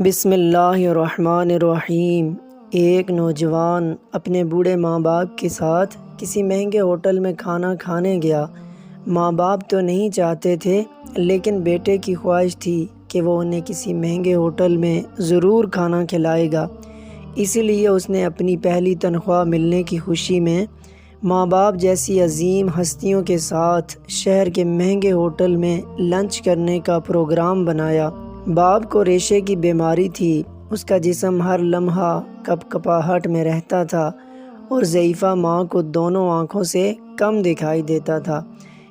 بسم اللہ الرحمن الرحیم۔ ایک نوجوان اپنے بوڑھے ماں باپ کے ساتھ کسی مہنگے ہوٹل میں کھانا کھانے گیا۔ ماں باپ تو نہیں چاہتے تھے، لیکن بیٹے کی خواہش تھی کہ وہ انہیں کسی مہنگے ہوٹل میں ضرور کھانا کھلائے گا۔ اسی لیے اس نے اپنی پہلی تنخواہ ملنے کی خوشی میں ماں باپ جیسی عظیم ہستیوں کے ساتھ شہر کے مہنگے ہوٹل میں لنچ کرنے کا پروگرام بنایا۔ باپ کو ریشے کی بیماری تھی، اس کا جسم ہر لمحہ کپ کپاہٹ میں رہتا تھا اور ضعیفہ ماں کو دونوں آنکھوں سے کم دکھائی دیتا تھا۔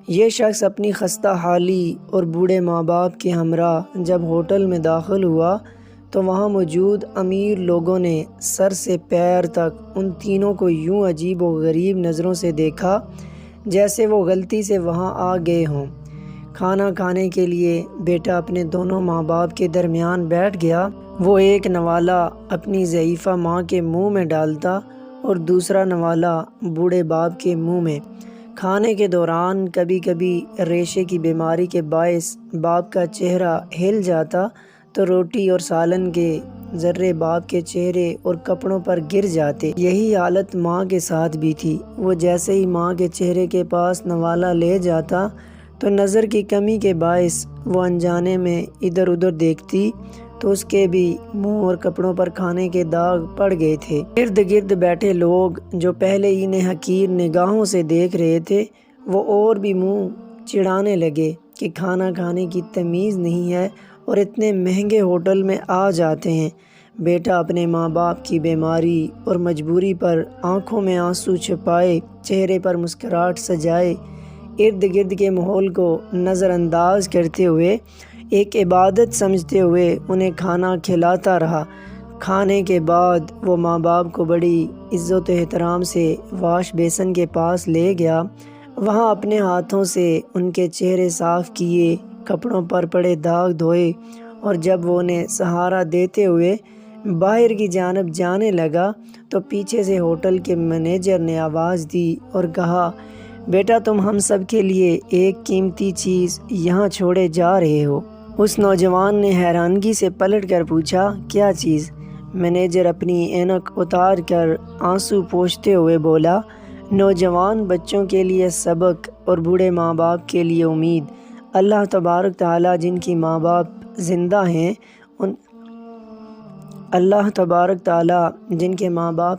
یہ شخص اپنی خستہ حالی اور بوڑھے ماں باپ کے ہمراہ جب ہوٹل میں داخل ہوا تو وہاں موجود امیر لوگوں نے سر سے پیر تک ان تینوں کو یوں عجیب و غریب نظروں سے دیکھا جیسے وہ غلطی سے وہاں آ گئے ہوں۔ کھانا کھانے کے لیے بیٹا اپنے دونوں ماں باپ کے درمیان بیٹھ گیا۔ وہ ایک نوالہ اپنی ضعیفہ ماں کے منہ میں ڈالتا اور دوسرا نوالہ بوڑھے باپ کے منہ میں۔ کھانے کے دوران کبھی کبھی ریشے کی بیماری کے باعث باپ کا چہرہ ہل جاتا تو روٹی اور سالن کے ذرے باپ کے چہرے اور کپڑوں پر گر جاتے۔ یہی حالت ماں کے ساتھ بھی تھی۔ وہ جیسے ہی ماں کے چہرے کے پاس نوالہ لے جاتا تو نظر کی کمی کے باعث وہ انجانے میں ادھر ادھر دیکھتی تو اس کے بھی منہ اور کپڑوں پر کھانے کے داغ پڑ گئے تھے۔ ارد گرد بیٹھے لوگ جو پہلے ہی انہیں حقیر نگاہوں سے دیکھ رہے تھے، وہ اور بھی منہ چڑھانے لگے کہ کھانا کھانے کی تمیز نہیں ہے اور اتنے مہنگے ہوٹل میں آ جاتے ہیں۔ بیٹا اپنے ماں باپ کی بیماری اور مجبوری پر آنکھوں میں آنسو چھپائے، چہرے پر مسکراہٹ سجائے، ارد گرد کے ماحول کو نظر انداز کرتے ہوئے، ایک عبادت سمجھتے ہوئے انہیں کھانا کھلاتا رہا۔ کھانے کے بعد وہ ماں باپ کو بڑی عزت و احترام سے واش بیسن کے پاس لے گیا۔ وہاں اپنے ہاتھوں سے ان کے چہرے صاف کیے، کپڑوں پر پڑے داغ دھوئے، اور جب وہ انہیں سہارا دیتے ہوئے باہر کی جانب جانے لگا تو پیچھے سے ہوٹل کے مینیجر نے آواز دی اور کہا، بیٹا تم ہم سب کے لیے ایک قیمتی چیز یہاں چھوڑے جا رہے ہو۔ اس نوجوان نے حیرانگی سے پلٹ کر پوچھا، کیا چیز؟ مینیجر اپنی اینک اتار کر آنسو پوچھتے ہوئے بولا، نوجوان بچوں کے لیے سبق اور بوڑھے ماں باپ کے لیے امید۔ اللہ تبارک تعالیٰ جن کی ماں باپ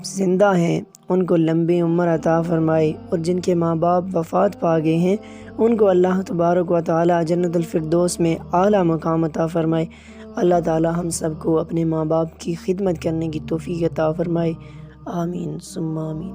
زندہ ہیں ان کو لمبی عمر عطا فرمائے، اور جن کے ماں باپ وفات پا گئے ہیں ان کو اللہ تبارک و تعالیٰ جنت الفردوس میں اعلیٰ مقام عطا فرمائے۔ اللہ تعالیٰ ہم سب کو اپنے ماں باپ کی خدمت کرنے کی توفیق عطا فرمائے۔ آمین ثم آمین۔